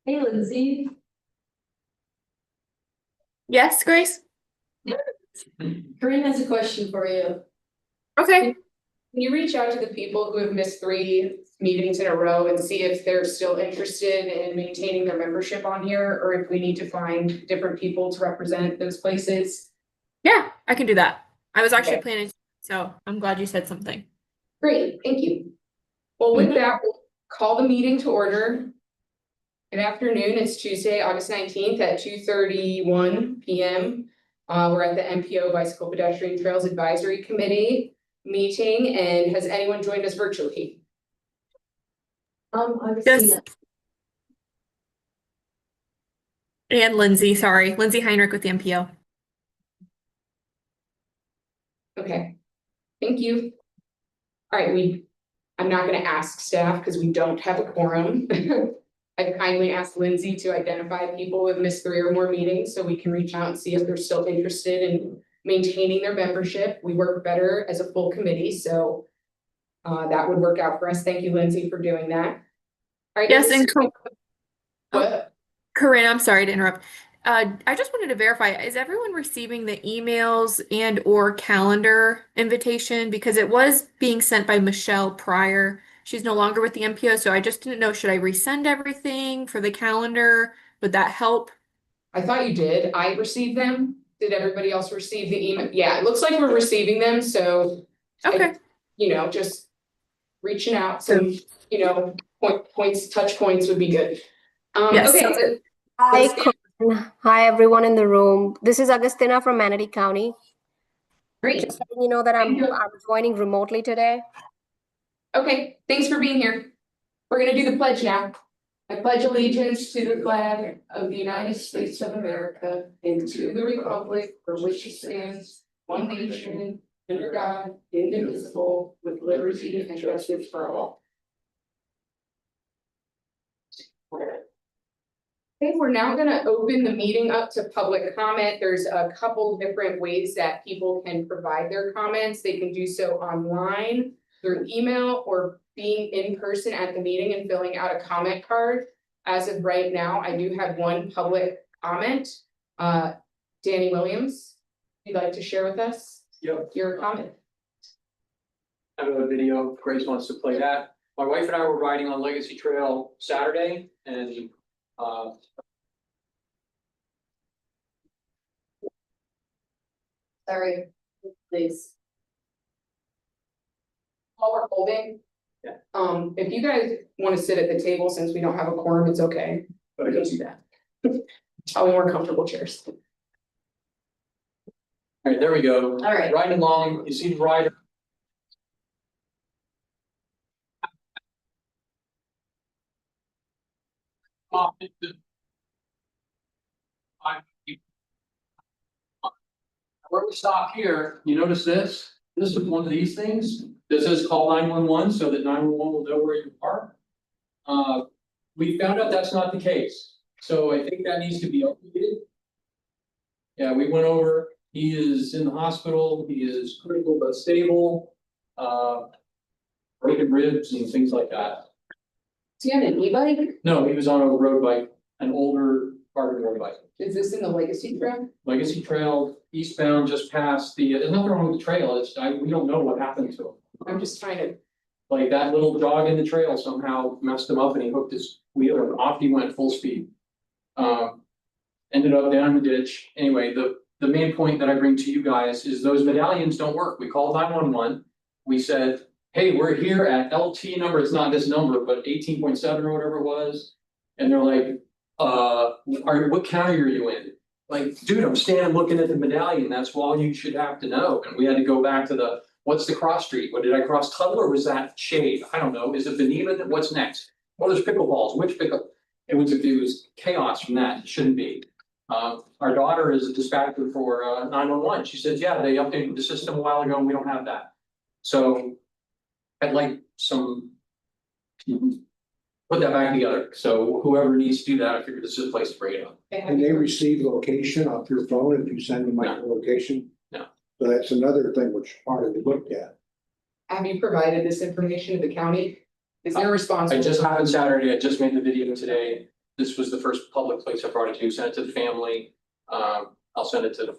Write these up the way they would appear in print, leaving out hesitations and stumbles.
Hey, Lindsay. Yes, Grace? Corinne has a question for you. Okay. Can you reach out to the people who have missed 3 meetings in a row and see if they're still interested in maintaining their membership on here, or if we need to find different people to represent those places? Yeah, I can do that. I was actually Okay. planning to, so I'm glad you said something. Great, thank you. Well, with that, we'll call the meeting to order. Good afternoon, it's Tuesday, August 19th at 2:31 p.m. We're at the MPO Bicycle Pedestrian Trails Advisory Committee meeting, and has anyone joined us virtually? Yes. And Lindsay, sorry. Lindsay Heinrich with the MPO. Okay, thank you. All right, I'm not gonna ask staff because we don't have a quorum. I've kindly asked Lindsay to identify people who have missed 3 or more meetings so we can reach out and see if they're still interested in maintaining their membership. We work better as a full committee, so that would work out for us. Thank you, Lindsay, for doing that. All right. Yes, and What? Corinne, I'm sorry to interrupt. I just wanted to verify, is everyone receiving the emails and or calendar invitation? Because it was being sent by Michelle prior. She's no longer with the MPO, so I just didn't know, should I resend everything for the calendar? Would that help? I thought you did. I received them. Did everybody else receive the email? Yeah, it looks like we're receiving them, so Okay. just reaching out, some, touch points would be good. Yes. Okay. Hi, Corinne. Hi, everyone in the room. This is Agustina from Manatee County. Great. Just letting you know that I'm joining remotely today. Okay, thanks for being here. We're gonna do the pledge now. I pledge allegiance to the flag of the United States of America and to the republic for which it stands, one nation, under God, indivisible, with liberty and justice for all. Okay, we're now gonna open the meeting up to public comment. There's a couple different ways that people can provide their comments. They can do so online, through email, or being in person at the meeting and filling out a comment card. As of right now, I do have one public comment. Danny Williams, you'd like to share with us? Yep. Your comment? I have a video, if Grace wants to play that. My wife and I were riding on Legacy Trail Saturday and Sorry, please. While we're holding. Yeah. If you guys want to sit at the table, since we don't have a quorum, it's okay. But I can do that. Probably more comfortable chairs. all right, there we go. All right. Riding along, you see the rider. Where we stop here, you notice this? This is one of these things. This is call 911 so that 911 will know where you are. We found out that's not the case. So I think that needs to be updated. Yeah, we went over. He is in the hospital. He is critical but stable. Broken ribs and things like that. Is he on an e-bike? No, he was on a road bike, an older part road bike. Is this in the Legacy Trail? Legacy Trail eastbound, just past the, there's nothing wrong with the trail, we don't know what happened to him. I'm just trying to. Like that little jog in the trail somehow messed him up and he hooked his wheel and off he went full speed. Ended up down the ditch. Anyway, the main point that I bring to you guys is those medallions don't work. We called 911. We said, hey, we're here at LT number, it's not this number, but 18.7 or whatever it was. And they're like, what county are you in? Like, dude, I'm standing looking at the medallion, that's all you should have to know. And we had to go back to what's the cross street? What did I cross Tuttle or was that Shade? I don't know, is it Beneva? What's next? Well, there's pickleballs, which pickle? It was chaos from that, it shouldn't be. Our daughter is a dispatcher for 911, she says, yeah, they updated the system a while ago and we don't have that. So I'd like some. Put that back together, so whoever needs to do that, I figured this is a place to bring it up. And they receive location off your phone if you send them like location? No. So that's another thing which ought to be looked at. Have you provided this information to the county? Is there a response? I just happened Saturday, I just made the video today, this was the first public place I brought it to, sent it to the family. I'll send it to,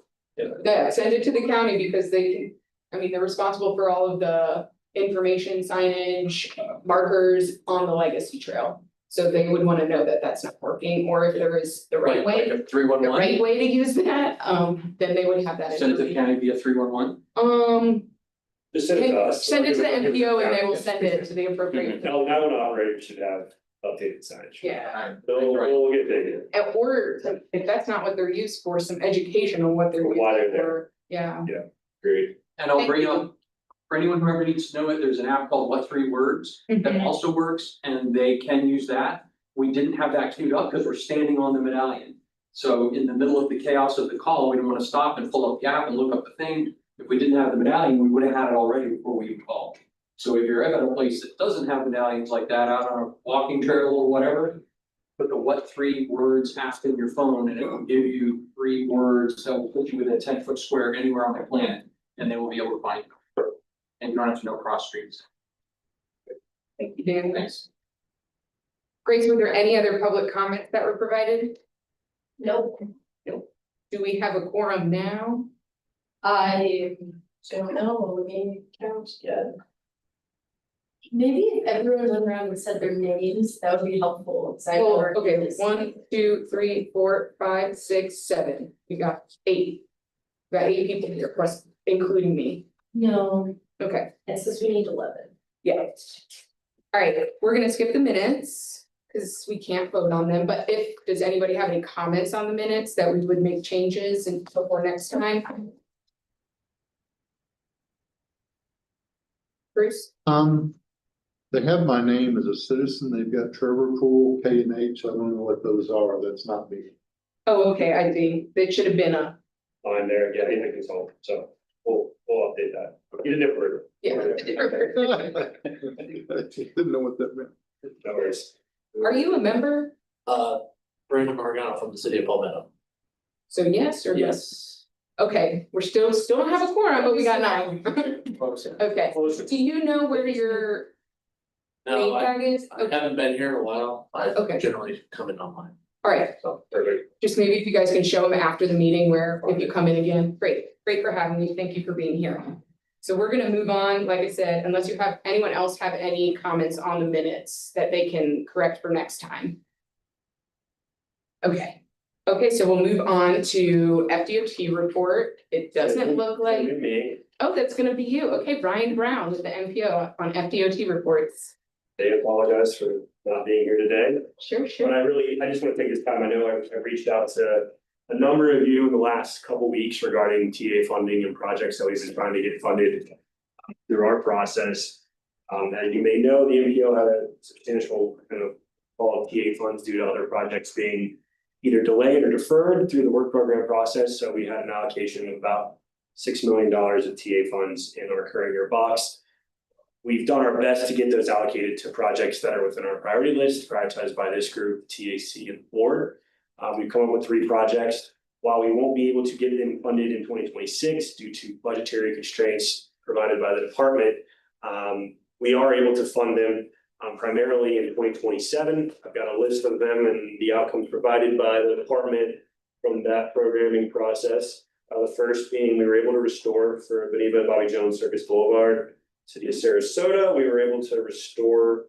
Yeah, send it to the county because they can, I mean, they're responsible for all of the information, signage, markers on the legacy trail. So they would wanna know that that's not working, or if there is the right like way, a 311. the right way to use that, then they would have that Send it to the information. county via 311. Just send it to us. Send it to the MPO and they will send it to the appropriate. Now, now an operator should have updated signage. Yeah, They'll get bigger. and or if that's not what they're used for, some education on what they're used Why they're there. for, yeah. Great. And I'll Thank bring you. up, for anyone who ever needs to know it, there's an app called What Three Words that Mhm. also works, and they can use that. We didn't have that queued up because we're standing on the medallion. So in the middle of the chaos of the call, we didn't want to stop and pull up the app and look up the thing. If we didn't have the medallion, we would have had it already before we even called. So if you're ever at a place that doesn't have medallions like that, out on a walking trail or whatever, put the What Three Words app in your phone and it will give you 3 words that will put you within a 10-foot square anywhere on the planet, and they will be able to find you. And you don't have to know cross streets. Thank you, Dan. Thanks. Grace, were there any other public comments that were provided? Nope, Do we have a quorum now? I don't know, let me count again. Maybe if everyone went around and said their names, that would be helpful, because I Well, never. okay, 1, 2, 3, 4, 5, 6, 7. We got 8. We got 8 people here, plus including me. No, Okay, it says we need 11. yeah. All right, we're gonna skip the minutes, because we can't vote on them, but does anybody have any comments on the minutes that we would make changes and before next time? Bruce? They have my name as a citizen, they've got Trevor Pool, K and H, I don't know what those are, that's not me. Oh, okay, I see, it should have been a, On there, yeah, in the consult, so we'll update that. You did it for. yeah. I didn't know what that meant. No worries. Are you a member? Brandon Morgano from the city of Palmetto. So yes or yes? Okay, we're still don't have a quorum, but we got 9. Okay, do you know where your name No, I tag is? I haven't been here in a while. I Okay. generally come in online. All right, So, perfect. just maybe if you guys can show them after the meeting where if you come in again, great for having me, thank you for being here. So we're gonna move on, like I said, unless you have, anyone else have any comments on the minutes that they can correct for next time? Okay, so we'll move on to FDOT report. It doesn't look like, Me, oh, that's gonna be you. Okay, Brian Brown with the MPO on FDOT reports. they apologize for not being here today. Sure, But sure. I just want to take this time, I know I've reached out to a number of you in the last couple weeks regarding TA funding and projects that we've been trying to get funded through our process. As you may know, the MPO had a substantial kind of fall of TA funds due to other projects being either delayed or deferred through the work program process, so we had an allocation of about $6 million of TA funds in our current year box. We've done our best to get those allocated to projects that are within our priority list, prioritized by this group, TAC and board. We've come up with 3 projects. While we won't be able to get them funded in 2026 due to budgetary constraints provided by the department, we are able to fund them primarily in 2027. I've got a list of them and the outcomes provided by the department from that programming process. The first being we were able to restore for Beneva and Bobby Jones Circus Boulevard. City of Sarasota, we were able to restore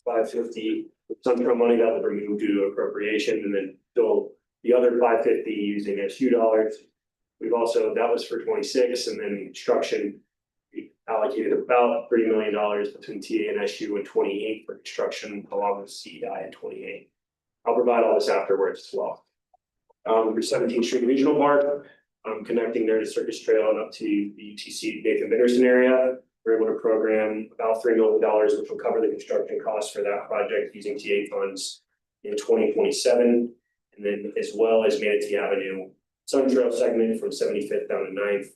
550 Suntrail money that was removed due to appropriation, and then fill the other 550 using SU dollars. We've also, that was for 26, and then construction, we allocated about $30 million between TA and SU in 28 for construction, along with CEI in 28. I'll provide all this afterwards as well. For 17th Street Regional Park, connecting there to Circus Trail and up to the UTC Nathan Benderson area. We're able to program about $3 million, which will cover the construction costs for that project using TA funds in 2027. And then as well as Manatee Avenue Sun Trail segment from 75th down to 9th.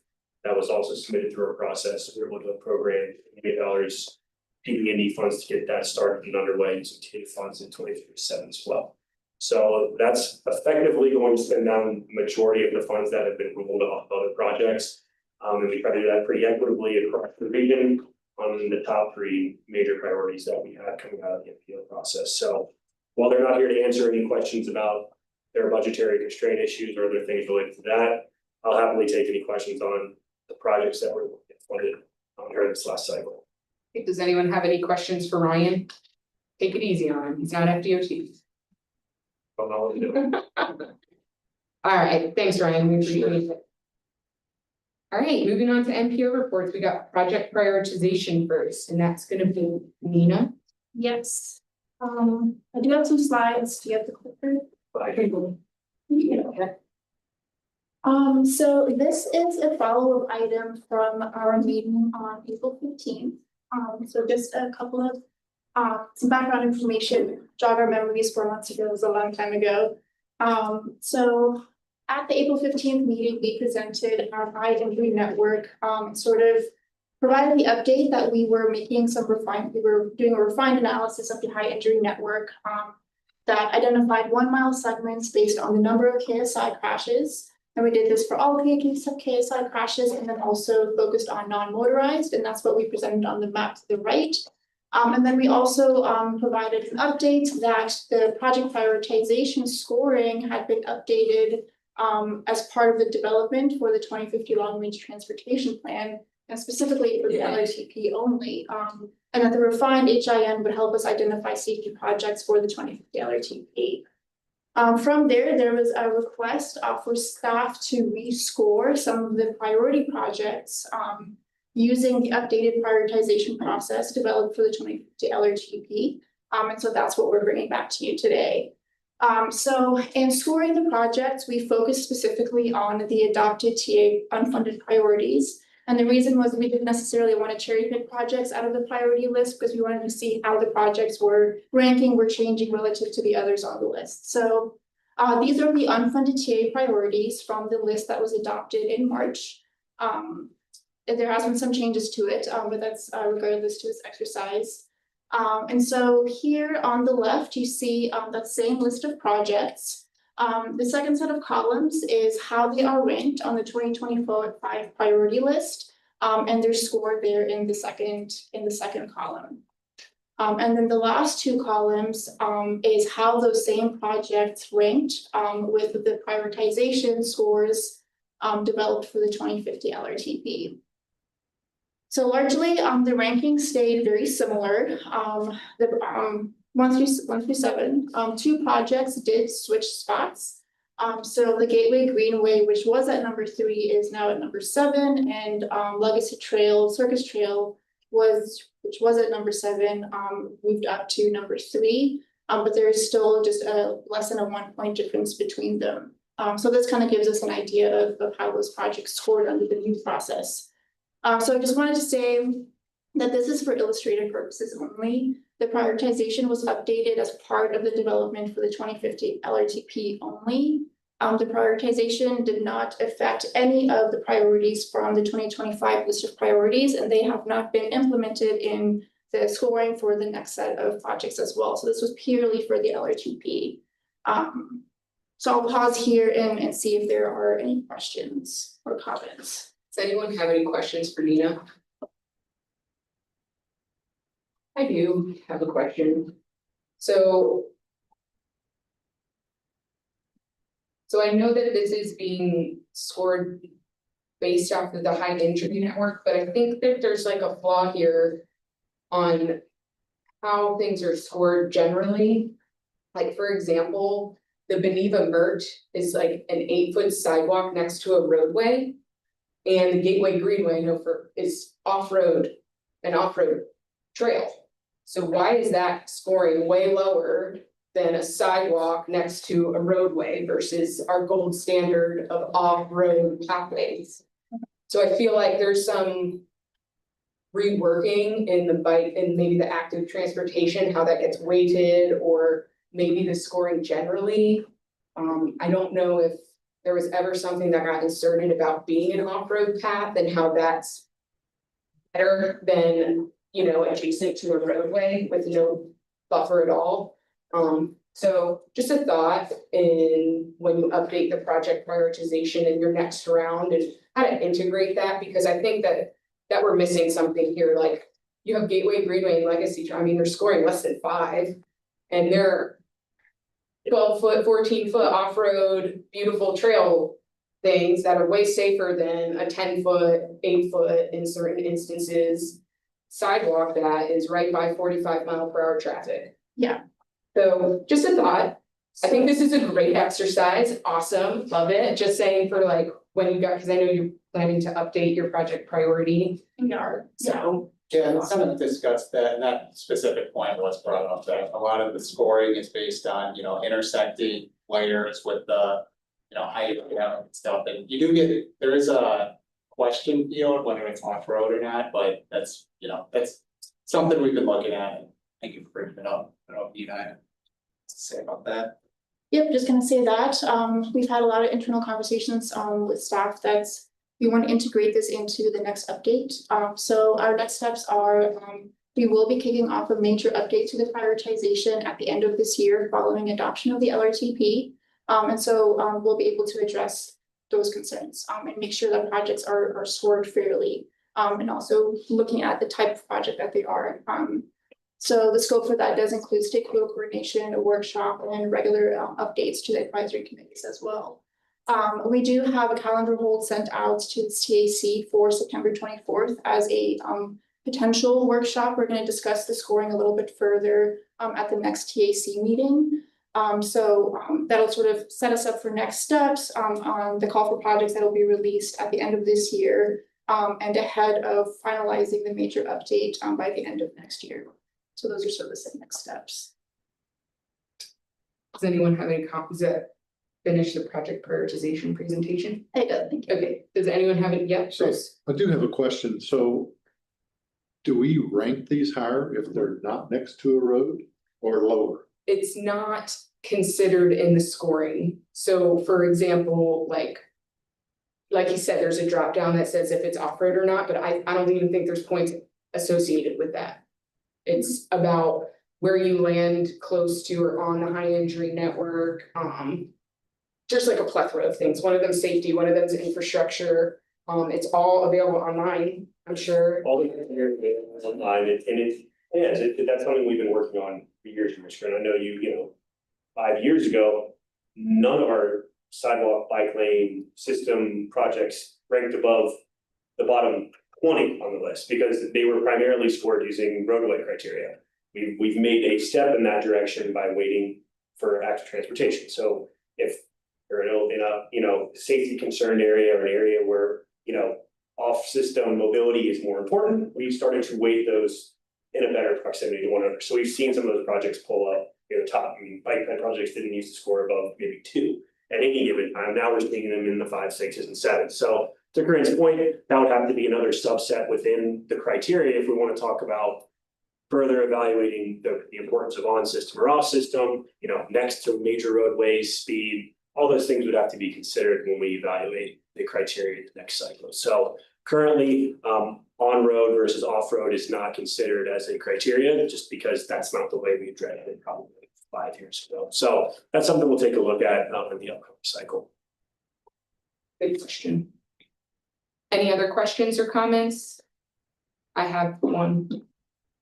That was also submitted through our process. We were able to program $8 million PB&E funds to get that started and underway using TA funds in 2027 as well. So that's effectively going to spend down the majority of the funds that have been rolled off other projects. And we try to do that pretty equitably across the region on the top 3 major priorities that we had coming out of the MPO process. So while they're not here to answer any questions about their budgetary constraint issues or other things related to that, I'll happily take any questions on the projects that were funded during this last cycle. Does anyone have any questions for Ryan? Take it easy on him, he's not FDOT. Don't know what to do. All right, thanks, Ryan, we appreciate it. All right, moving on to NPO reports, we got project prioritization first, and that's gonna be Nina. Yes. I do have some slides. Do you have the clicker? Yeah. So this is a follow-up item from our meeting on April 15th. So just a couple of some background information, jog our memories 4 months ago, it was a long time ago. So at the April 15th meeting, we presented our high injury network, sort of provided the update that we were making some we were doing a refined analysis of the high injury network, that identified 1 mile segments based on the number of KSI crashes. And we did this for all KSI crashes and then also focused on non-motorized, and that's what we presented on the map to the right. And then we also provided an update that the project prioritization scoring had been updated as part of the development for the 2050 long range transportation plan, and specifically for the LRTP only. And that the refined HIN would help us identify safety projects for the 2050 LRTP. From there was a request for staff to rescore some of the priority projects using the updated prioritization process developed for the 2050 LRTP. And so that's what we're bringing back to you today. So in scoring the projects, we focused specifically on the adopted TA unfunded priorities. And the reason was we didn't necessarily want to cherry pick projects out of the priority list because we wanted to see how the projects were ranking, were changing relative to the others on the list. So these are the unfunded TA priorities from the list that was adopted in March. There has been some changes to it, but that's regardless to this exercise. And so here on the left, you see that same list of projects. The second set of columns is how they are ranked on the 2024 priority list, and they're scored there in the second column. And then the last two columns is how those same projects ranked with the prioritization scores developed for the 2050 LRTP. So largely, the rankings stayed very similar. The 1 through 7, 2 projects did switch spots. So the Gateway Greenway, which was at number 3, is now at number 7, and Legacy Trail, Circus Trail which was at number 7, moved up to number 3. But there is still just a less than a 1 point difference between them. So this kind of gives us an idea of how those projects scored under the new process. So I just wanted to say that this is for illustrative purposes only. The prioritization was updated as part of the development for the 2050 LRTP only. The prioritization did not affect any of the priorities from the 2025 list of priorities, and they have not been implemented in the scoring for the next set of projects as well. So this was purely for the LRTP. So I'll pause here and see if there are any questions or comments. Does anyone have any questions for Nina? I do have a question. So I know that this is being scored based off of the high injury network, but I think that there's like a flaw here on how things are scored generally. Like, for example, the Beneva Mert is like an 8-foot sidewalk next to a roadway. And the Gateway Greenway, is off-road, an off-road trail. So why is that scoring way lower than a sidewalk next to a roadway versus our gold standard of off-road pathways? So I feel like there's some reworking in the bike and maybe the active transportation, how that gets weighted, or maybe the scoring generally. I don't know if there was ever something that got inserted about being an off-road path and how that's better than, adjacent to a roadway with no buffer at all. So just a thought in when you update the project prioritization in your next round and how to integrate that, because I think that we're missing something here. Like, you have Gateway Greenway and Legacy, they're scoring less than 5, and they're 12-foot, 14-foot off-road, beautiful trail things that are way safer than a 10-foot, 8-foot in certain instances sidewalk that is right by 45-mile-per-hour traffic. Yeah. So just a thought. I think this is a great exercise. Awesome, love it. Just saying for like when you got, because I know you're planning to update your project priority. We are, So Yeah, and kind of discussed that, and that specific point was brought up, that a lot of the scoring is based on, intersecting layers with the. Height and stuff, and you do get, there is a question field, whether it's off-road or not, but that's, that's something we've been looking at. Thank you for bringing it up. I don't know if you had to say about that. Yep, just gonna say that, we've had a lot of internal conversations, with staff that's, we want to integrate this into the next update. So our next steps are, we will be kicking off a major update to the prioritization at the end of this year following adoption of the LRTP. And so, we'll be able to address those concerns, and make sure that projects are scored fairly. And also looking at the type of project that they are. So the scope for that does include stakeholder coordination, a workshop, and regular updates to the advisory committees as well. We do have a calendar hold sent out to the TAC for September 24th as a potential workshop. We're going to discuss the scoring a little bit further at the next TAC meeting. So that'll sort of set us up for next steps on the call for projects that will be released at the end of this year, and ahead of finalizing the major update by the end of next year. So those are sort of the next steps. does anyone have any copies that finish the project prioritization presentation? I don't think. Okay, does anyone have it yet? So Bruce? I do have a question. So do we rank these higher if they're not next to a road or lower? It's not considered in the scoring. So for example, like you said, there's a drop down that says if it's off-road or not, but I don't even think there's points associated with that. It's about where you land close to or on the high injury network. Just like a plethora of things. One of them safety, one of them is infrastructure. It's all available online, I'm sure. All the engineering data is online, that's something we've been working on for years, Commissioner, and I know you, 5 years ago, none of our sidewalk bike lane system projects ranked above the bottom 20 on the list, because they were primarily scored using roadway criteria. We've made a step in that direction by waiting for active transportation, so if you're in a safety concerned area or an area where, off-system mobility is more important, we've started to weight those in a better proximity to one another. So we've seen some of those projects pull up near the top. I mean, bike ped projects didn't used to score above maybe 2 at any given time. Now we're seeing them in the 5, 6s, and 7s. So to Corinne's point, that would have to be another subset within the criteria if we want to talk about further evaluating the importance of on-system or off-system, next to major roadways, speed. All those things would have to be considered when we evaluate the criteria in the next cycle. So currently, on-road versus off-road is not considered as a criteria, just because that's not the way we addressed it probably 5 years ago. So that's something we'll take a look at in the upcoming cycle. Good question. Any other questions or comments? I have one.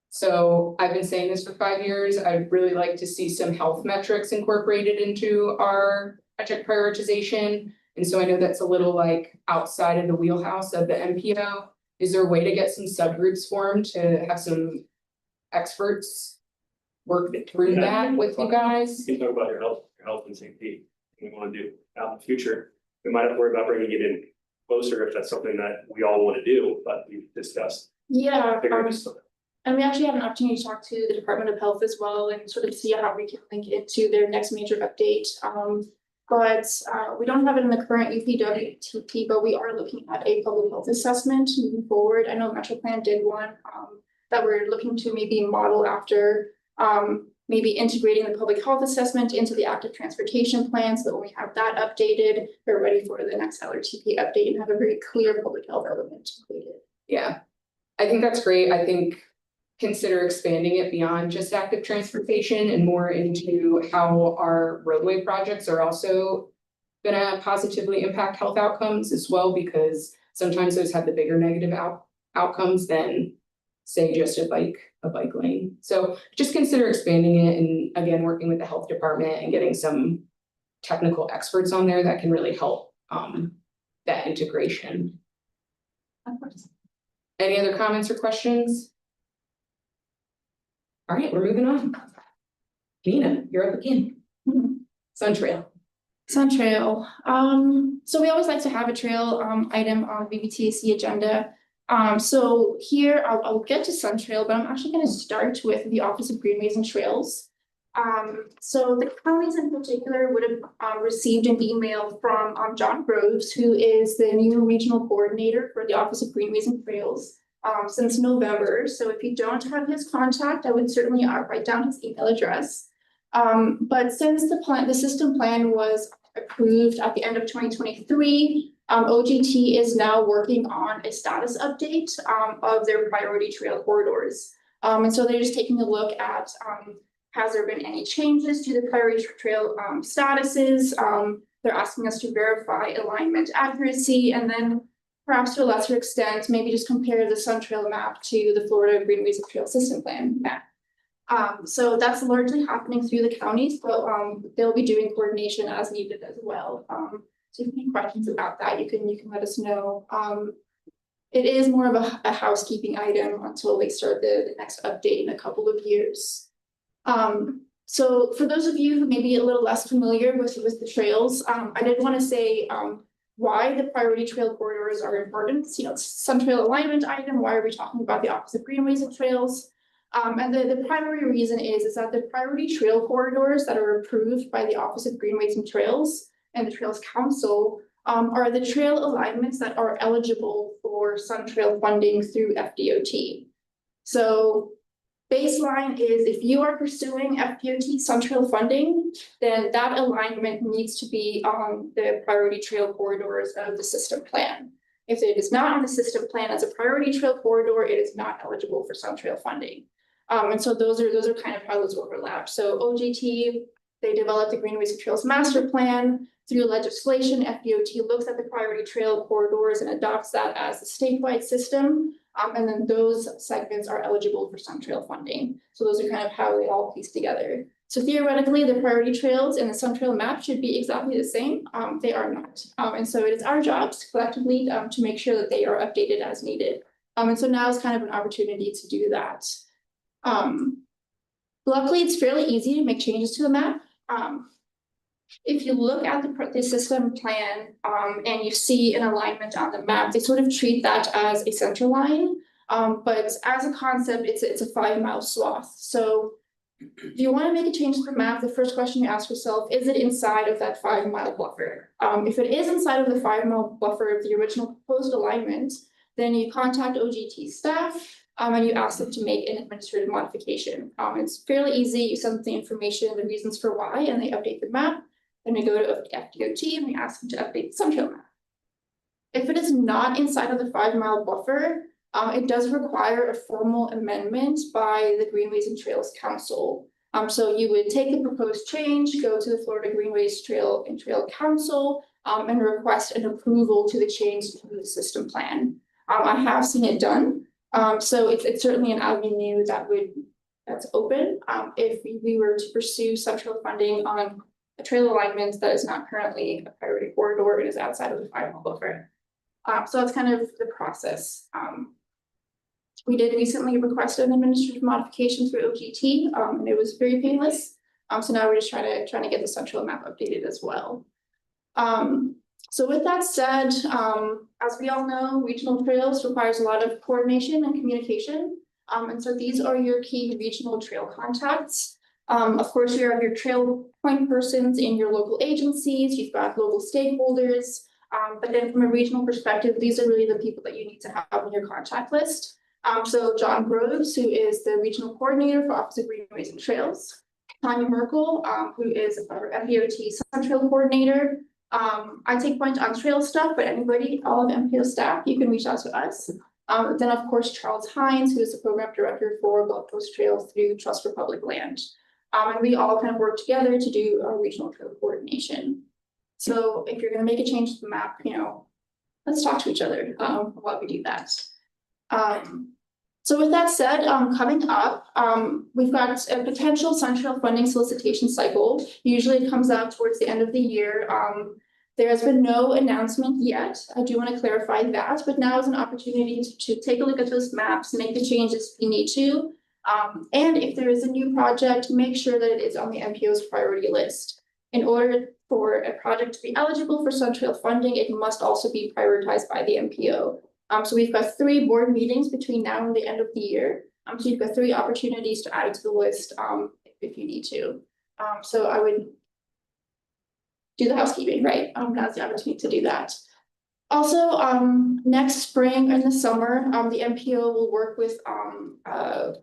So I've been saying this for 5 years. I'd really like to see some health metrics incorporated into our project prioritization. And so I know that's a little like outside of the wheelhouse of the MPO. Is there a way to get some subgroups formed to have some experts work through that with you guys? You can talk about your health and safety, we want to do out in the future. We might have to worry about bringing it in closer if that's something that we all want to do, but we've discussed. Yeah, figuring this out. and we actually have an opportunity to talk to the Department of Health as well and sort of see how we can link it to their next major update. But we don't have it in the current UPWTP, but we are looking at a public health assessment moving forward. I know Metro Plan did one that we're looking to maybe model after, maybe integrating the public health assessment into the active transportation plan, so that when we have that updated, we're ready for the next LRTP update and have a very clear public health element included. Yeah, I think that's great. I think consider expanding it beyond just active transportation and more into how our roadway projects are also gonna positively impact health outcomes as well, because sometimes those have the bigger negative outcomes than say just a bike lane. So just consider expanding it and again, working with the health department and getting some technical experts on there that can really help that integration. Of course. Any other comments or questions? All right, we're moving on. Nina, you're up again. Sun Trail. Sun Trail, so we always like to have a trail item on BPTAC agenda. So here I'll get to Sun Trail, but I'm actually gonna start with the Office of Greenways and Trails. So the counties in particular would have received an email from John Groves, who is the new regional coordinator for the Office of Greenways and Trails since November. So if you don't have his contact, I would certainly write down his email address. But since the system plan was approved at the end of 2023, OGT is now working on a status update of their priority trail corridors. And so they're just taking a look at has there been any changes to the priority trail statuses? They're asking us to verify alignment accuracy, and then perhaps to a lesser extent, maybe just compare the Sun Trail map to the Florida Greenways and Trail System Plan map. So that's largely happening through the counties, but they'll be doing coordination as needed as well. So if you have any questions about that, you can let us know. It is more of a housekeeping item until they start the next update in a couple of years. So for those of you who may be a little less familiar with the trails, I did want to say why the priority trail corridors are important. You know, Sun Trail alignment item. Why are we talking about the Office of Greenways and Trails? And the primary reason is that the priority trail corridors that are approved by the Office of Greenways and Trails and the Trails Council are the trail alignments that are eligible for Sun Trail funding through FDOT. So baseline is if you are pursuing FDOT Sun Trail funding, then that alignment needs to be on the priority trail corridors of the system plan. If it is not on the system plan as a priority trail corridor, it is not eligible for Sun Trail funding. And so those are kind of how those overlap. So OGT, they developed the Greenways and Trails Master Plan. Through legislation, FDOT looks at the priority trail corridors and adopts that as a statewide system. And then those segments are eligible for Sun Trail funding. So those are kind of how they all piece together. So theoretically, the priority trails and the Sun Trail map should be exactly the same. They are not. And so it is our jobs collectively to make sure that they are updated as needed. And so now is kind of an opportunity to do that. Luckily, it's fairly easy to make changes to the map. If you look at the system plan and you see an alignment on the map, they sort of treat that as a center line. But as a concept, it's a 5-mile swath. So if you want to make a change to the map, the first question you ask yourself, is it inside of that 5-mile buffer? If it is inside of the 5-mile buffer of the original proposed alignment, then you contact OGT staff and you ask them to make an administrative modification. It's fairly easy. You send them the information, the reasons for why, and they update the map. Then we go to FDOT and we ask them to update the Sun Trail map. If it is not inside of the 5-mile buffer, it does require a formal amendment by the Greenways and Trails Council. So you would take the proposed change, go to the Florida Greenways Trail and Trail Council, and request an approval to the change to the system plan. I have seen it done. So it's certainly an avenue that's open if we were to pursue Sun Trail funding on a trail alignment that is not currently a priority corridor and is outside of the 5-mile buffer. So that's kind of the process. We did recently request an administrative modification through OGT, and it was very painless. So now we're just trying to get the Sun Trail map updated as well. So with that said, as we all know, regional trails requires a lot of coordination and communication. And so these are your key regional trail contacts. Of course, you have your trail point persons in your local agencies, you've got local stakeholders, but then from a regional perspective, these are really the people that you need to have on your contact list. So John Groves, who is the regional coordinator for Office of Greenways and Trails, Tanya Merkel, who is our FDOT Sun Trail coordinator. I take point on trail stuff, but anybody, all of MPO staff, you can reach out to us. Then of course, Charles Hines, who is the program director for Gulf Coast Trail through Trust for Public Land. And we all kind of work together to do our regional trail coordination. So if you're going to make a change to the map, let's talk to each other while we do that. So with that said, coming up, we've got a potential Sun Trail funding solicitation cycle. Usually it comes out towards the end of the year. There has been no announcement yet. I do want to clarify that, but now is an opportunity to take a look at those maps, make the changes we need to. And if there is a new project, make sure that it is on the MPO's priority list. In order for a project to be eligible for Sun Trail funding, it must also be prioritized by the MPO. So we've got 3 board meetings between now and the end of the year. So you've got 3 opportunities to add it to the list, if you need to. So I would do the housekeeping, right? Now's the opportunity to do that. Also, next spring and the summer, the MPO will work with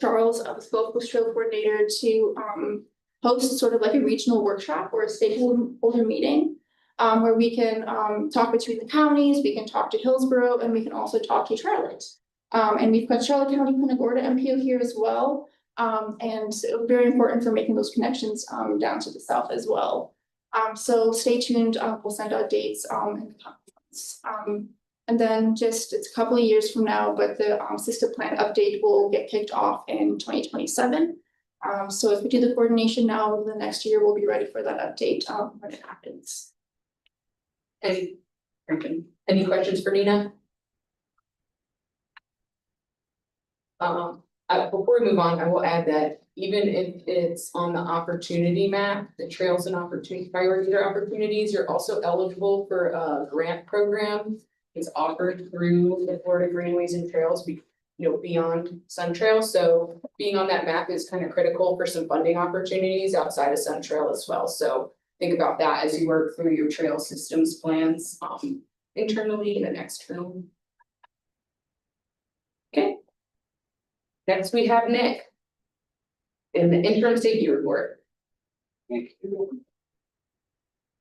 Charles, the Gulf Coast Trail Coordinator, to host sort of like a regional workshop or a stakeholder meeting, where we can talk between the counties, we can talk to Hillsborough, and we can also talk to Charlotte. And we've got Charlotte County Punta Gorda MPO here as well, and very important for making those connections down to the south as well. So stay tuned. We'll send out dates in the conference. And then just it's a couple of years from now, but the system plan update will get kicked off in 2027. So if we do the coordination now, over the next year, we'll be ready for that update when it happens. Any questions for Nina? Before we move on, I will add that even if it's on the opportunity map, the trails and priorities or opportunities, you're also eligible for a grant program. It's offered through the Florida Greenways and Trails, beyond Sun Trail. So being on that map is kind of critical for some funding opportunities outside of Sun Trail as well. So think about that as you work through your trail systems plans, internally and externally. Okay. Next, we have Nick in the interim safety report. Thank you.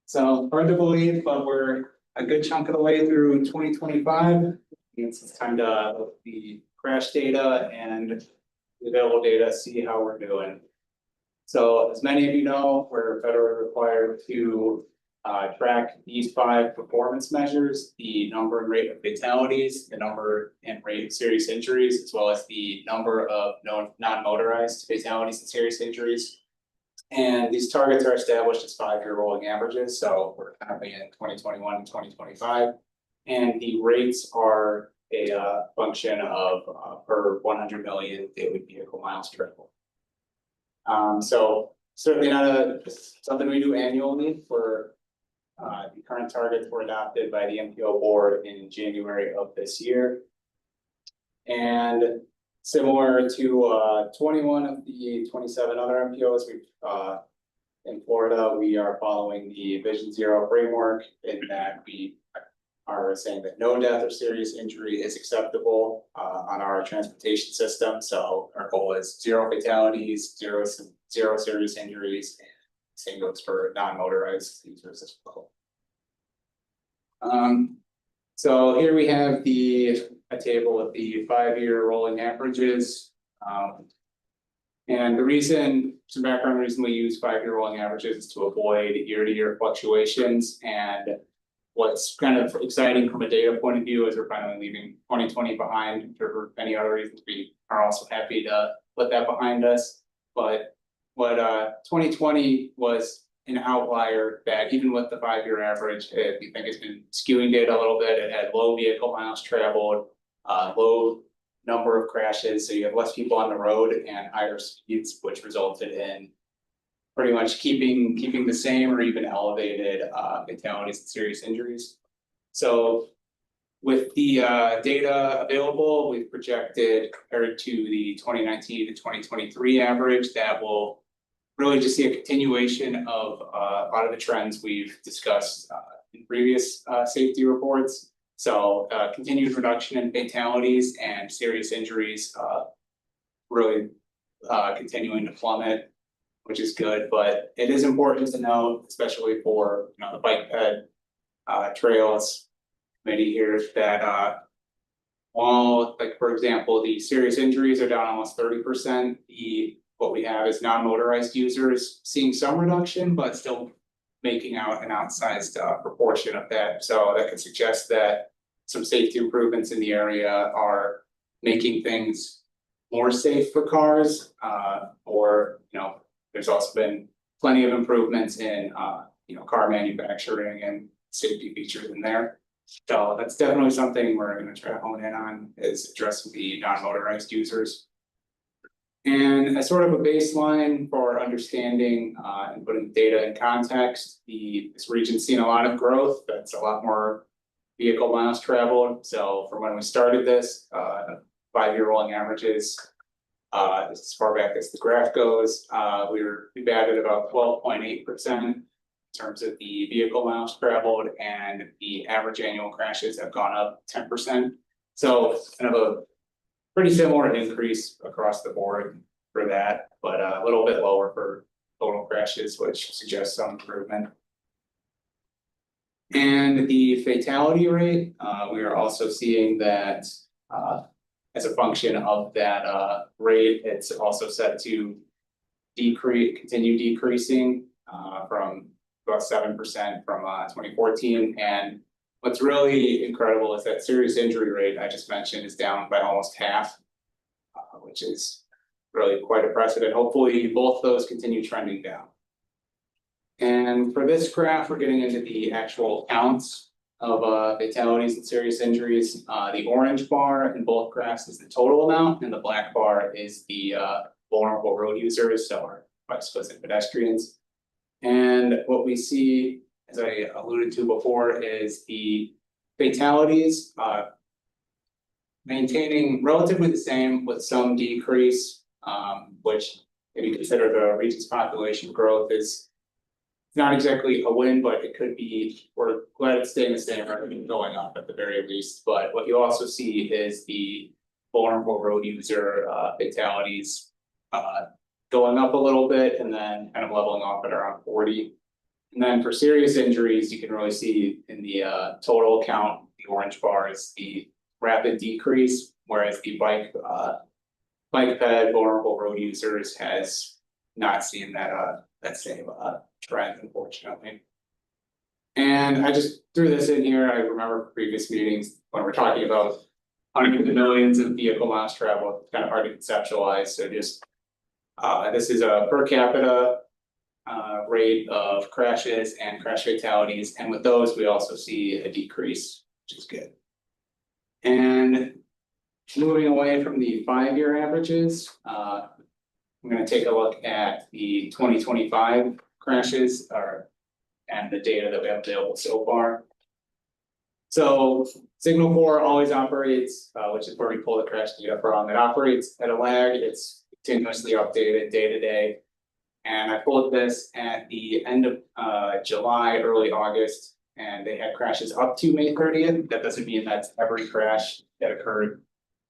So hard to believe, but we're a good chunk of the way through 2025. It's time to look at the crash data and the available data, see how we're doing. So as many of you know, we're federally required to track these 5 performance measures: the number and rate of fatalities, the number and rate of serious injuries, as well as the number of non-motorized fatalities and serious injuries. And these targets are established as 5-year rolling averages. So we're currently in 2021 and 2025. And the rates are a function of per 100 million daily vehicle miles traveled. So certainly not something we do annually. For the current targets were adopted by the MPO board in January of this year. And similar to 21 of the 27 other MPOs, we've in Florida, we are following the Vision Zero framework, in that we are saying that no death or serious injury is acceptable on our transportation system. So our goal is 0 fatalities, zero serious injuries, and same goes for non-motorized users as well. So here we have a table with the 5-year rolling averages. And the reason, some background reason we use 5-year rolling averages is to avoid year-to-year fluctuations. And what's kind of exciting from a data point of view is we're finally leaving 2020 behind. For many other reasons, we are also happy to put that behind us. But what 2020 was an outlier that even with the 5-year average, we think it's been skewing data a little bit. It had low vehicle miles traveled, low number of crashes, so you have less people on the road and higher speeds, which resulted in pretty much keeping the same or even elevated fatalities and serious injuries. So with the data available, we've projected, compared to the 2019 to 2023 average, that will really just see a continuation of a lot of the trends we've discussed in previous safety reports. So continued reduction in fatalities and serious injuries, really continuing to plummet, which is good. But it is important to note, especially for the bike ped trails committee here, that while, like, for example, the serious injuries are down almost 30%, what we have is non-motorized users seeing some reduction, but still making out an outsized proportion of that. So that could suggest that some safety improvements in the area are making things more safe for cars, or, there's also been plenty of improvements in, car manufacturing and safety features in there. So that's definitely something we're gonna try to hone in on, is addressing the non-motorized users. And as sort of a baseline for understanding and putting data in context, this region's seen a lot of growth. That's a lot more vehicle miles traveled. So from when we started this, 5-year rolling averages, as far back as the graph goes, we've added about 12.8% in terms of the vehicle miles traveled, and the average annual crashes have gone up 10%. So kind of a pretty similar increase across the board for that, but a little bit lower for total crashes, which suggests some improvement. And the fatality rate, we are also seeing that as a function of that rate, it's also set to continue decreasing from about 7% from 2014. And what's really incredible is that serious injury rate I just mentioned is down by almost half, which is really quite impressive. And hopefully both those continue trending down. And for this graph, we're getting into the actual counts of fatalities and serious injuries. The orange bar in both graphs is the total amount, and the black bar is the vulnerable road users, so our bicyclists and pedestrians. And what we see, as I alluded to before, is the fatalities maintaining relatively the same with some decrease, which if you consider the region's population growth is not exactly a win, but it could be, we're glad it's staying the same rather than going up at the very least. But what you also see is the vulnerable road user fatalities going up a little bit and then kind of leveling off at around 40. And then for serious injuries, you can really see in the total count, the orange bar is the rapid decrease, whereas the bike ped vulnerable road users has not seen that same trend, unfortunately. And I just threw this in here. I remember previous meetings when we're talking about hundreds of millions of vehicle miles traveled. It's kind of hard to conceptualize. So just this is a per capita rate of crashes and crash fatalities, and with those we also see a decrease, which is good. And moving away from the 5-year averages, I'm going to take a look at the 2025 crashes and the data that we have available so far. So Signal 4 always operates, which is where we pull the crash data from. It operates at a lag. It's continuously updated day to day. And I pulled this at the end of July, early August, and they had crashes up to May 30th. That doesn't mean that's every crash that occurred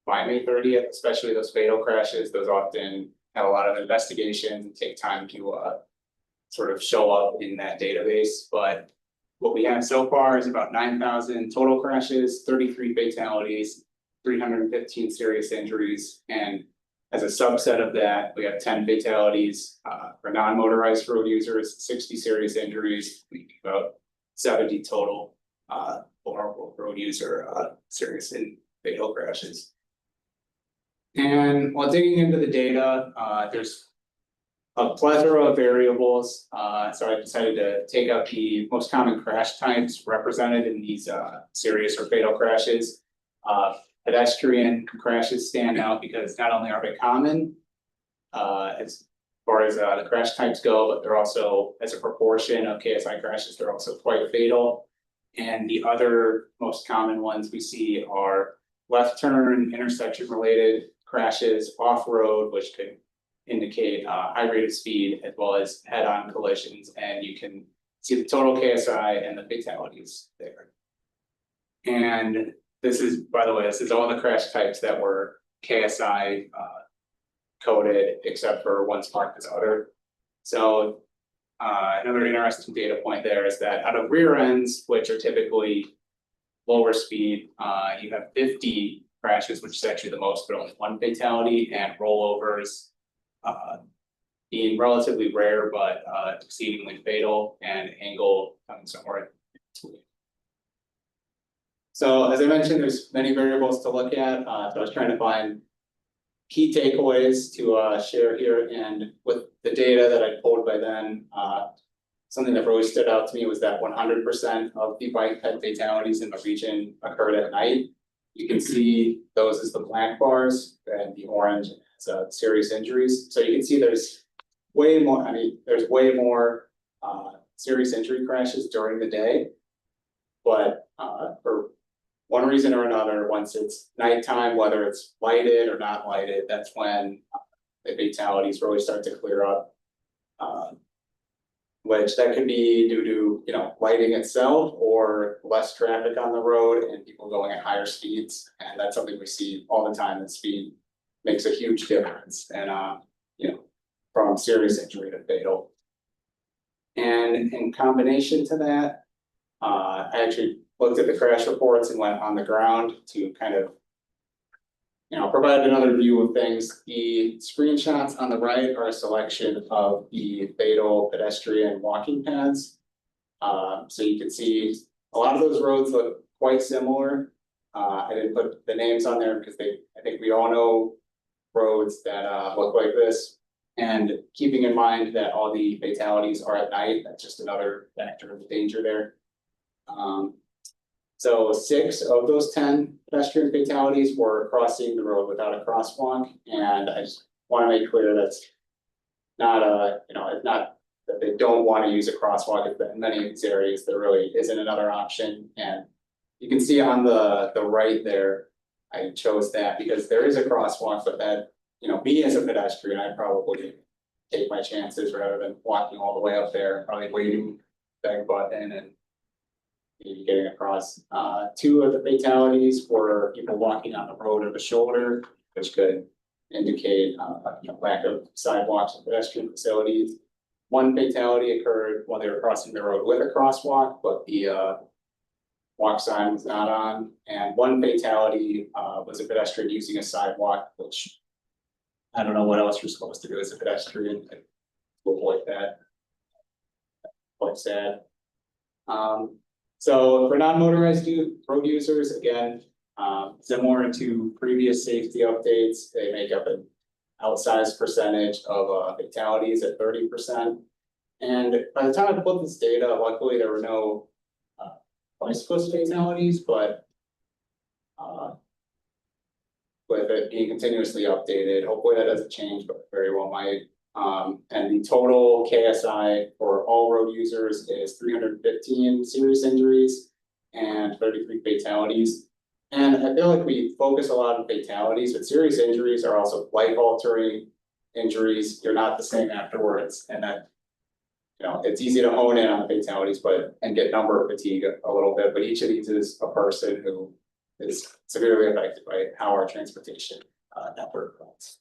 by May 30th, especially those fatal crashes. Those often have a lot of investigation and take time to sort of show up in that database. But what we have so far is about 9,000 total crashes, 33 fatalities, 315 serious injuries, and as a subset of that, we have 10 fatalities for non-motorized road users, 60 serious injuries, about 70 total vulnerable road user serious and fatal crashes. And while digging into the data, there's a plethora of variables. So I decided to take out the most common crash types represented in these serious or fatal crashes. Pedestrian crashes stand out because not only are they common as far as the crash types go, but they're also, as a proportion of KSI crashes, they're also quite fatal. And the other most common ones we see are left turn, intersection related crashes, off-road, which could indicate high rate of speed, as well as head-on collisions. And you can see the total KSI and the fatalities there. And this is, by the way, this is all the crash types that were KSI coded, except for one's marked as other. So another interesting data point there is that out of rear ends, which are typically lower speed, you have 50 crashes, which is actually the most, but only 1 fatality, and rollovers being relatively rare, but exceedingly fatal, and angle coming somewhere in between. So as I mentioned, there's many variables to look at. So I was trying to find key takeaways to share here, and with the data that I pulled by then, something that really stood out to me was that 100% of the bike ped fatalities in the region occurred at night. You can see those as the black bars, and the orange is serious injuries. So you can see there's way more, there's way more serious injury crashes during the day. But for one reason or another, once it's nighttime, whether it's lighted or not lighted, that's when the fatalities really start to clear up. Which that could be due to, you know, lighting itself or less traffic on the road and people going at higher speeds. And that's something we see all the time, that speed makes a huge difference, and you know, from serious injury to fatal. And in combination to that, I actually looked at the crash reports and went on the ground to kind of, you know, provide another view of things. The screenshots on the right are a selection of the fatal pedestrian walking paths. So you can see a lot of those roads look quite similar. I didn't put the names on there because I think we all know roads that look like this. And keeping in mind that all the fatalities are at night, that's just another factor of danger there. So 6 of those 10 pedestrian fatalities were crossing the road without a crosswalk, and I just want to make clear that's not you know, it's not that they don't want to use a crosswalk. In many of these areas there really isn't another option, and you can see on the right there, I chose that because there is a crosswalk, but that, you know, me as a pedestrian, I'd probably take my chances rather than walking all the way up there, probably waiting, bag button, and maybe getting across. 2 of the fatalities were people walking on the road or the shoulder, which could indicate you know, lack of sidewalks and pedestrian facilities. 1 fatality occurred while they were crossing the road with a crosswalk, but the walk sign was not on. And 1 fatality was a pedestrian using a sidewalk, which I don't know what else you're supposed to do as a pedestrian to avoid that. Quite sad. So for non-motorized road users, again, similar to previous safety updates, they make up an outsized percentage of fatalities at 30%. And by the time I pulled this data, luckily there were no bicyclist fatalities, but with it being continuously updated, hopefully that doesn't change, but very well might. And the total KSI for all road users is 315 serious injuries and 33 fatalities. And I feel like we focus a lot on fatalities, but serious injuries are also life-altering injuries. You're not the same afterwards, and that, you know, it's easy to hone in on the fatalities, and get number fatigue a little bit. But each of these is a person who is severely affected by how our transportation network runs.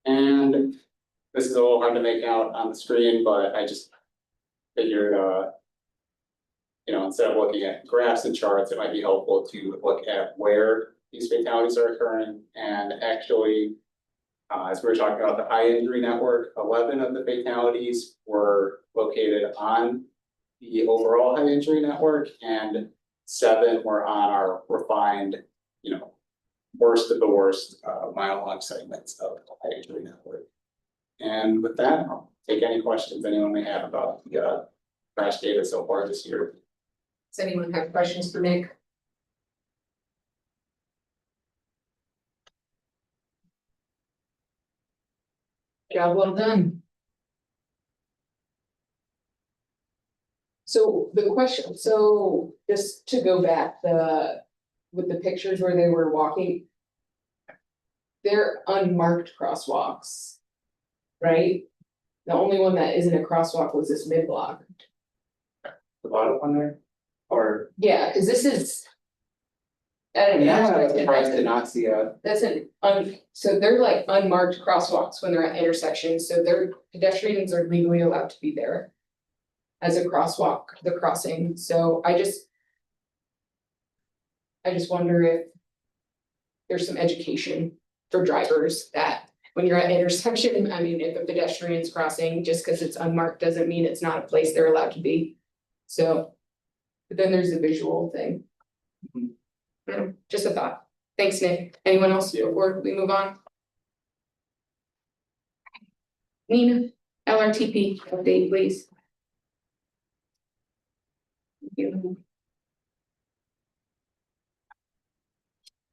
And this is a little hard to make out on the screen, but I just figured, you know, instead of looking at graphs and charts, it might be helpful to look at where these fatalities are occurring. And actually, as we were talking about the high injury network, 11 of the fatalities were located on the overall high injury network, and 7 were on our refined, you know, worst of the worst mile-long segments of the high injury network. And with that, I'll take any questions anyone may have about the crash data so far this year. Does anyone have questions for Nick? Job well done. So the question, so just to go back, with the pictures where they were walking, they're unmarked crosswalks, right? The only one that isn't a crosswalk was this mid-block. The bottom one there, or Yeah, cause this is. I don't know. I was surprised to not see a. That's so they're like unmarked crosswalks when they're at intersections, so their pedestrians are legally allowed to be there. As a crosswalk, the crossing, so I just wonder if. There's some education for drivers that when you're at intersection, I mean, if a pedestrian's crossing, just because it's unmarked doesn't mean it's not a place they're allowed to be. So, but then there's the visual thing. Just a thought. Thanks, Nick. Anyone else before we move on? Nina, LRTP update, please. Thank you.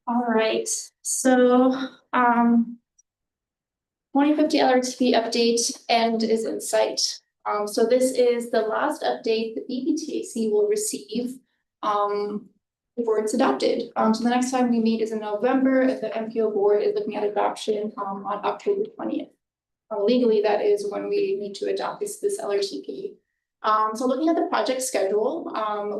All right, so, 2050 LRTP update and is in sight. So this is the last update the BPTAC will receive, before it's adopted. So the next time we meet is in November, and the MPO board is looking at adoption, on October 20th. Legally, that is when we need to adopt this LRTP. So looking at the project schedule,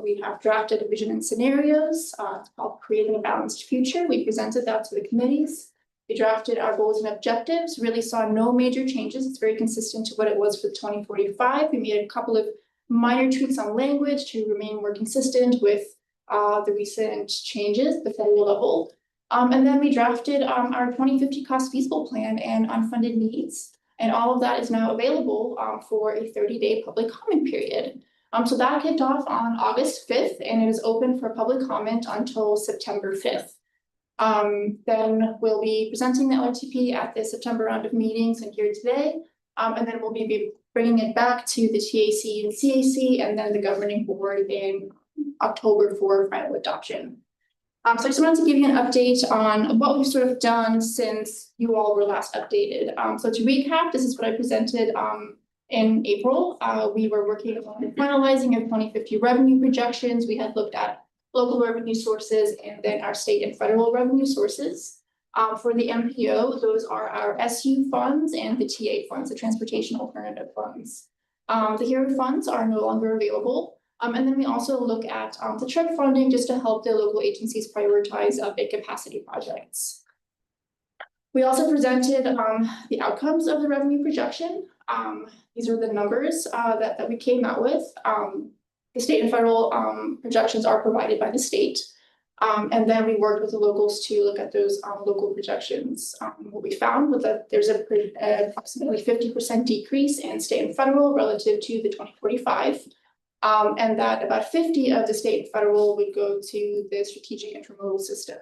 we have drafted a vision and scenarios, called Creating a Balanced Future. We presented that to the committees. We drafted our goals and objectives, really saw no major changes. It's very consistent to what it was for 2045. We made a couple of minor tweaks on language to remain more consistent with the recent changes at the federal level. And then we drafted our 2050 cost feasible plan and unfunded needs. And all of that is now available for a 30-day public comment period. So that kicked off on August 5th, and it is open for public comment until September 5th. Then we'll be presenting the LRTP at the September round of meetings and here today. And then we'll be bringing it back to the TAC and CAC and then the governing board in October for final adoption. So I just wanted to give you an update on what we've sort of done since you all were last updated. So to recap, this is what I presented in April. We were working on finalizing our 2050 revenue projections. We had looked at local revenue sources and then our state and federal revenue sources. For the MPO, those are our SU funds and the TA funds, the Transportation Alternative Funds. The HERO funds are no longer available. And then we also look at the TRIP funding just to help the local agencies prioritize big capacity projects. We also presented the outcomes of the revenue projection. These are the numbers that we came out with. The state and federal projections are provided by the state. And then we worked with the locals to look at those local projections. What we found was that there's approximately 50% decrease in state and federal relative to the 2045. And that about 50 of the state and federal would go to the strategic intermodal system.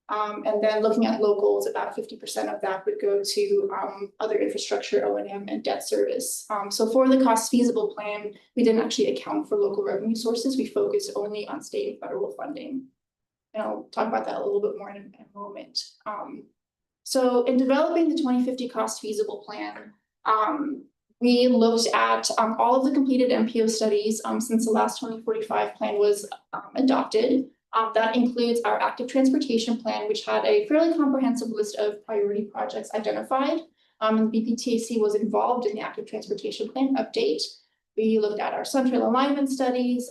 And then looking at locals, about 50% of that would go to other infrastructure, O&M, and debt service. So for the cost feasible plan, we didn't actually account for local revenue sources. We focused only on state and federal funding. And I'll talk about that a little bit more in a moment. So in developing the 2050 cost feasible plan, we looked at all of the completed MPO studies since the last 2045 plan was adopted. That includes our active transportation plan, which had a fairly comprehensive list of priority projects identified. And BPTAC was involved in the active transportation plan update. We looked at our Central alignment studies,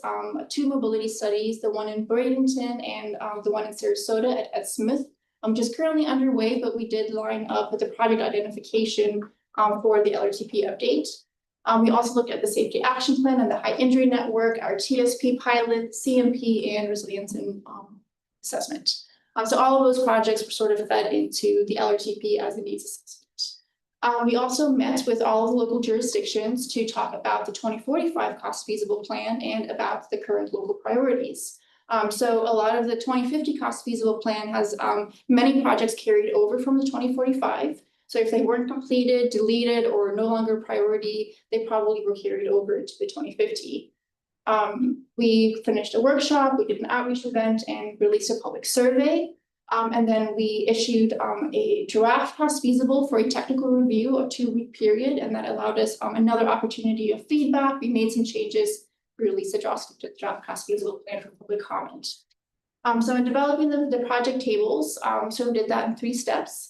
2 mobility studies, the one in Bradenton and the one in Sarasota at Smith, which is currently underway, but we did line up with the project identification for the LRTP update. We also looked at the safety action plan and the high injury network, our TSP pilot, CMP, and resilience and assessment. So all of those projects were sort of fed into the LRTP as a needs assessment. We also met with all of the local jurisdictions to talk about the 2045 cost feasible plan and about the current local priorities. So a lot of the 2050 cost feasible plan has many projects carried over from the 2045. So if they weren't completed, deleted, or no longer priority, they probably were carried over into the 2050. We finished a workshop, we did an outreach event, and released a public survey. And then we issued a draft cost feasible for a technical review, a 2-week period, and that allowed us another opportunity of feedback. We made some changes, we released a draft cost feasible plan for public comment. So in developing the project tables, so we did that in 3 steps.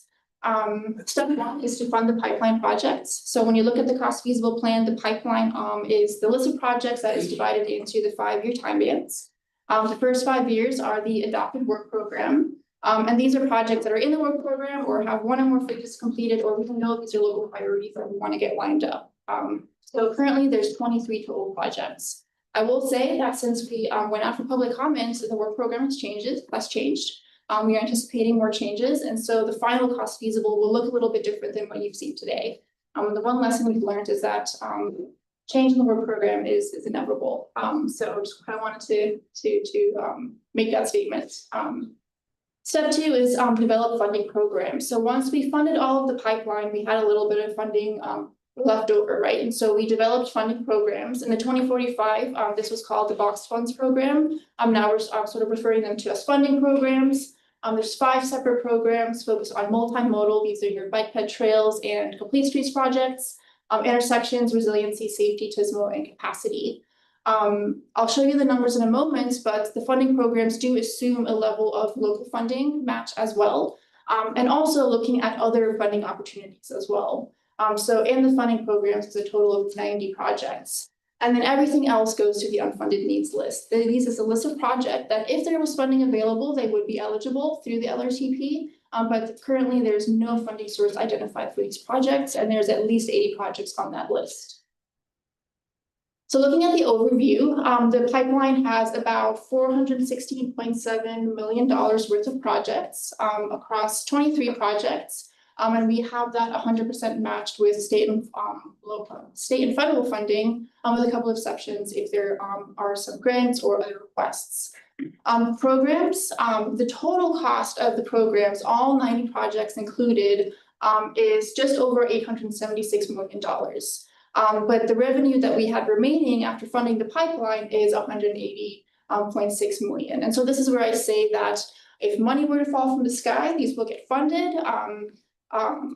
Step 1 is to fund the pipeline projects. So when you look at the cost feasible plan, the pipeline is the list of projects that is divided into the 5-year time bands. The first 5 years are the adopted work program. And these are projects that are in the work program or have 1 or more phases completed, or we know these are local priorities that we want to get lined up. So currently there's 23 total projects. I will say that since we went out for public comments, the work program has changed. We are anticipating more changes, and so the final cost feasible will look a little bit different than what you've seen today. The one lesson we've learned is that change in the work program is inevitable. So just kind of wanted to make that statement. Step 2 is develop funding programs. So once we funded all of the pipeline, we had a little bit of funding left over, right? And so we developed funding programs in the 2045, this was called the box funds program. Now we're sort of referring them to as funding programs. There's 5 separate programs focused on multimodal. These are your bike ped trails and complete streets projects, intersections, resiliency, safety, TISMO, and capacity. I'll show you the numbers in a moment, but the funding programs do assume a level of local funding match as well. And also looking at other funding opportunities as well. So in the funding programs, there's a total of 90 projects. And then everything else goes to the unfunded needs list. This is a list of projects that if there was funding available, they would be eligible through the LRTP. But currently there's no funding source identified for these projects, and there's at least 80 projects on that list. So looking at the overview, the pipeline has about $416.7 million worth of projects across 23 projects. And we have that 100% matched with state and federal funding, with a couple of exceptions if there are some grants or other requests. Programs, the total cost of the programs, all 90 projects included, is just over $876 million. But the revenue that we had remaining after funding the pipeline is $180.6 million. And so this is where I say that if money were to fall from the sky, these will get funded.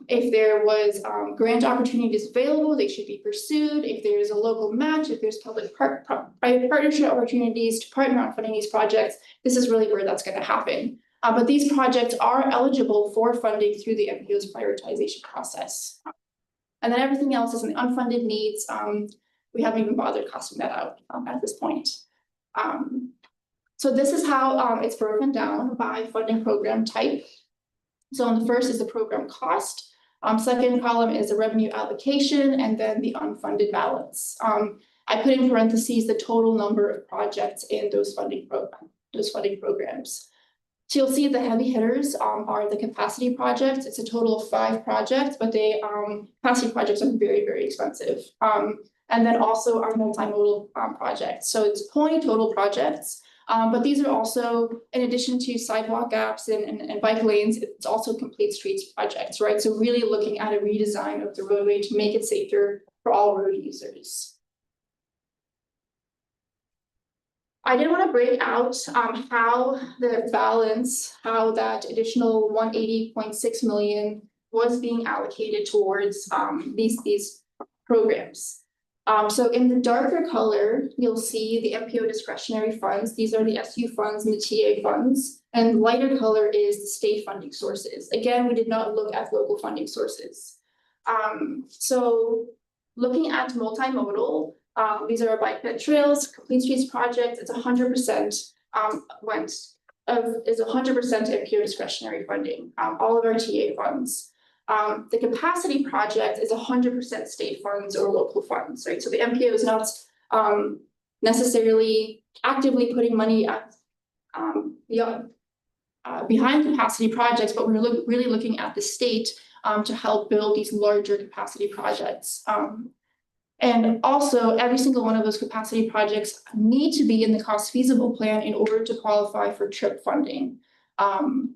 If there was grant opportunities available, they should be pursued. If there's a local match, if there's public-private partnership opportunities to partner on funding these projects, this is really where that's going to happen. But these projects are eligible for funding through the MPO's prioritization process. And then everything else is in the unfunded needs. We haven't even bothered costing that out at this point. So this is how it's broken down by funding program type. So on the first is the program cost. Second column is the revenue allocation, and then the unfunded balance. I put in parentheses the total number of projects in those funding programs. So you'll see the heavy hitters are the capacity projects. It's a total of 5 projects, but capacity projects are very, very expensive. And then also our multimodal projects. So it's 20 total projects. But these are also, in addition to sidewalk gaps and bike lanes, it's also complete streets projects, right? So really looking at a redesign of the roadway to make it safer for all road users. I did want to break out how the balance, how that additional 180.6 million was being allocated towards these programs. So in the darker color, you'll see the MPO discretionary funds. These are the SU funds and the TA funds. And lighter color is the state funding sources. Again, we did not look at local funding sources. So looking at multimodal, these are our bike ped trails, complete streets project. It's 100% is 100% MPO discretionary funding. All of our TA funds. The capacity project is 100% state funds or local funds, right? So the MPO is not necessarily actively putting money at, behind capacity projects, but we're really looking at the state to help build these larger capacity projects. And also, every single one of those capacity projects need to be in the cost feasible plan in order to qualify for TRIP funding.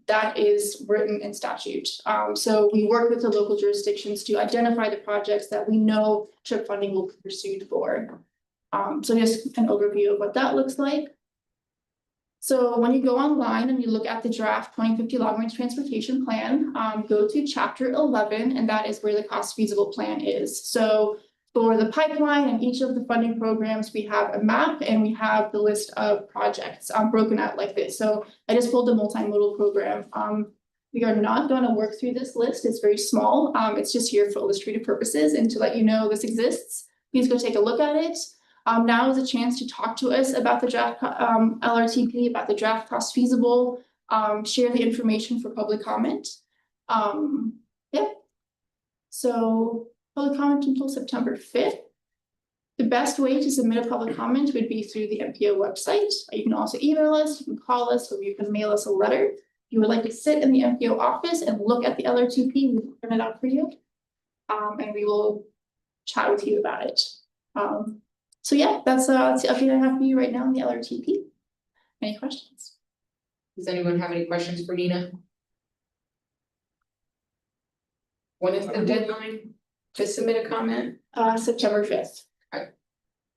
That is written in statute. So we work with the local jurisdictions to identify the projects that we know TRIP funding will be pursued for. So just an overview of what that looks like. So when you go online and you look at the draft 2050 long range transportation plan, go to chapter 11, and that is where the cost feasible plan is. So for the pipeline and each of the funding programs, we have a map and we have the list of projects broken out like this. So I just pulled the multimodal program. We are not going to work through this list. It's very small. It's just here for illustrative purposes and to let you know this exists. Please go take a look at it. Now is a chance to talk to us about the draft LRTP, about the draft cost feasible, share the information for public comment. Yeah. So public comment until September 5th. The best way to submit a public comment would be through the MPO website. You can also email us, you can call us, or you can mail us a letter. If you would like to sit in the MPO office and look at the LRTP, we will print it out for you. And we will chat with you about it. So yeah, that's the update I have for you right now on the LRTP. Any questions? Does anyone have any questions for Nina? When is the deadline? to submit a comment? September 5th. Right.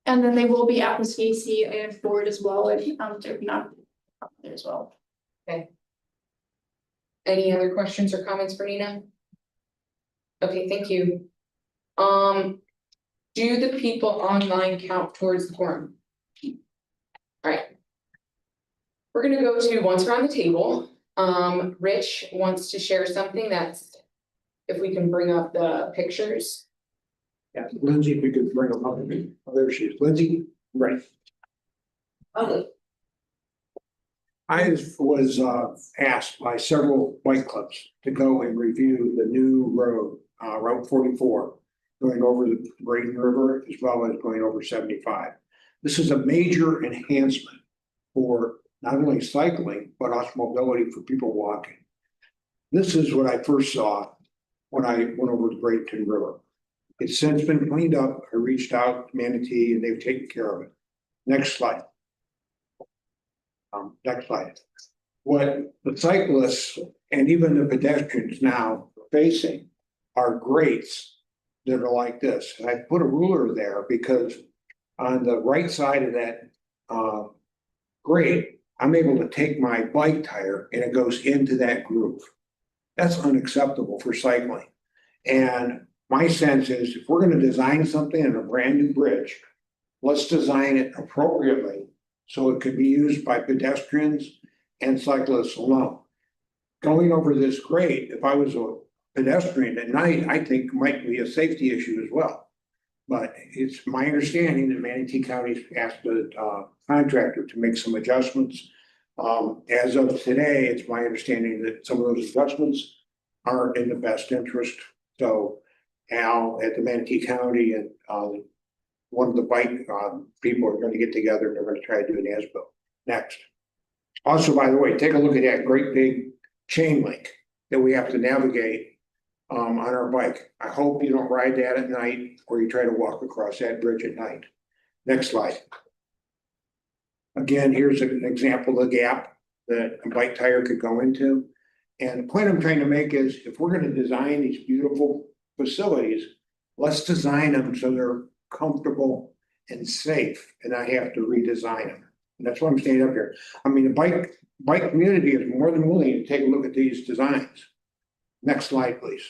And then they will be at the CAC and board as well, if they're not there as well. Any other questions or comments for Nina? Okay, thank you. Do the people online count towards the quorum? Alright. We're gonna go to once around the table. Rich wants to share something that's, if we can bring up the pictures. Yeah, Lindsay, if we could bring them up to me. Oh, there she is. Lindsay, right. Oh. I was asked by several bike clubs to go and review the new road, Route 44, going over the Braden River as well as going over 75. This is a major enhancement for not only cycling, but also mobility for people walking. This is what I first saw when I went over the Braden River. It's since been cleaned up. I reached out to Manatee and they've taken care of it. Next slide. Next slide. What the cyclists and even the pedestrians now are facing are grates that are like this. And I put a ruler there because on the right side of that grate, I'm able to take my bike tire and it goes into that groove. That's unacceptable for cycling. And my sense is if we're going to design something in a brand new bridge, let's design it appropriately so it could be used by pedestrians and cyclists alone. Going over this grade, if I was a pedestrian at night, I think might be a safety issue as well. But it's my understanding that Manatee County's asked the contractor to make some adjustments. As of today, it's my understanding that some of those adjustments aren't in the best interest. So Al at the Manatee County and one of the bike people are going to get together and they're going to try to do an as-built next. Also, by the way, take a look at that great big chain link that we have to navigate on our bike. I hope you don't ride that at night or you try to walk across that bridge at night. Next slide. Again, here's an example of the gap that a bike tire could go into. And the point I'm trying to make is if we're going to design these beautiful facilities, let's design them so they're comfortable and safe and I have to redesign them. And that's why I'm standing up here. I mean, the bike community is more than willing to take a look at these designs. Next slide, please.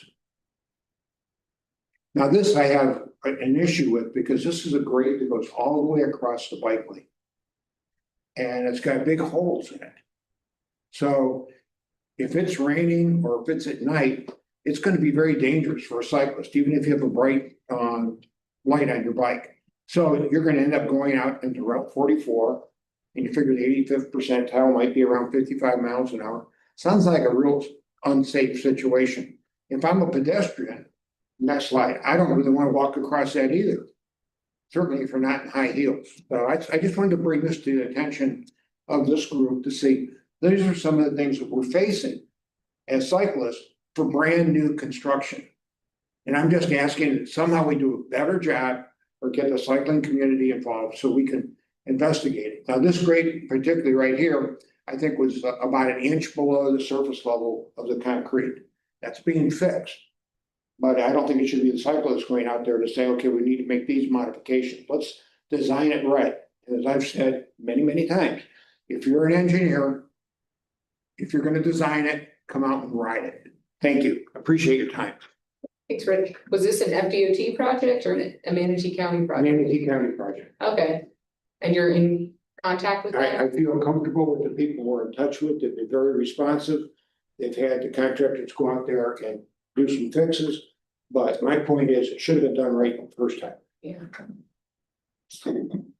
Now this I have an issue with because this is a grade that goes all the way across the bike lane. And it's got big holes in it. So if it's raining or if it's at night, it's going to be very dangerous for a cyclist, even if you have a bright light on your bike. So you're going to end up going out into Route 44 and you figure the 85th percentile might be around 55 miles an hour. Sounds like a real unsafe situation. If I'm a pedestrian, next slide, I don't really want to walk across that either. Certainly if you're not in high heels. So I just wanted to bring this to the attention of this group to see these are some of the things that we're facing as cyclists for brand new construction. And I'm just asking that somehow we do a better job or get the cycling community involved so we can investigate it. Now this grade, particularly right here, I think was about an inch below the surface level of the concrete. That's being fixed. But I don't think it should be the cyclists going out there to say, okay, we need to make these modifications. Let's design it right. And as I've said many, many times, if you're an engineer, if you're going to design it, come out and ride it. Thank you. Appreciate your time. Thanks, Rich. Was this an FDOT project or a Manatee County project? Manatee County project. Okay. And you're in contact with them? I feel comfortable with the people we're in touch with. They've been very responsive. They've had the contractors go out there and do some fixes. But my point is, it should have been done right the first time. Yeah.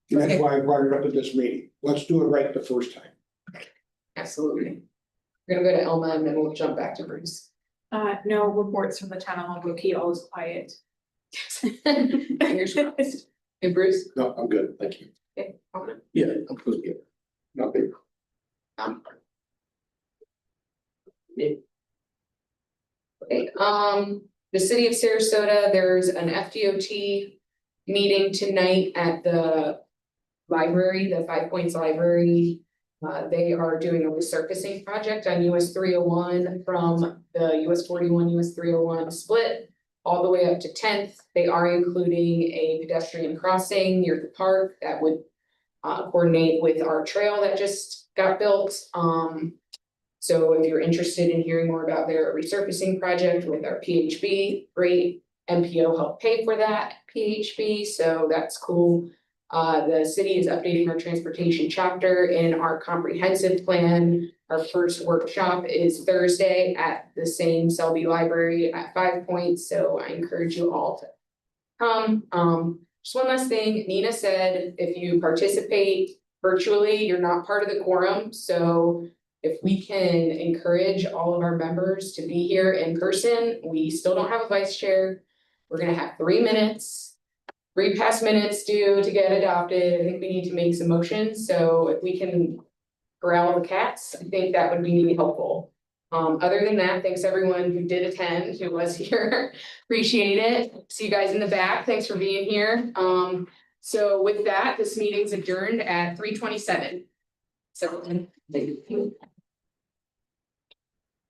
That's why I brought it up at this meeting. Let's do it right the first time. Absolutely. We're gonna go to Elma and then we'll jump back to Bruce. No reports from the town hall. Rookie, all is quiet. Fingers crossed. Hey, Bruce? No, I'm good, thank you. Okay, Elma? Yeah, I'm supposed to get. Nothing. Okay, the city of Sarasota, there's an FDOT meeting tonight at the library, the Five Points Library. They are doing a resurfacing project on US 301 from the US 41, US 301 split all the way up to 10th. They are including a pedestrian crossing near the park that would coordinate with our trail that just got built. So if you're interested in hearing more about their resurfacing project with our PHB, great. MPO helped pay for that PHB, so that's cool. The city is updating our transportation chapter in our comprehensive plan. Our first workshop is Thursday at the same Selby Library at 5 points, so I encourage you all to come. Just one last thing, Nina said, if you participate virtually, you're not part of the quorum, so if we can encourage all of our members to be here in person, we still don't have a vice chair. We're gonna have 3 minutes. 3 past minutes due to get adopted. I think we need to make some motions, so if we can corral the cats, I think that would be helpful. Other than that, thanks everyone who did attend, who was here. Appreciate it. See you guys in the back. Thanks for being here. So with that, this meeting's adjourned at 3:27. So, thank you.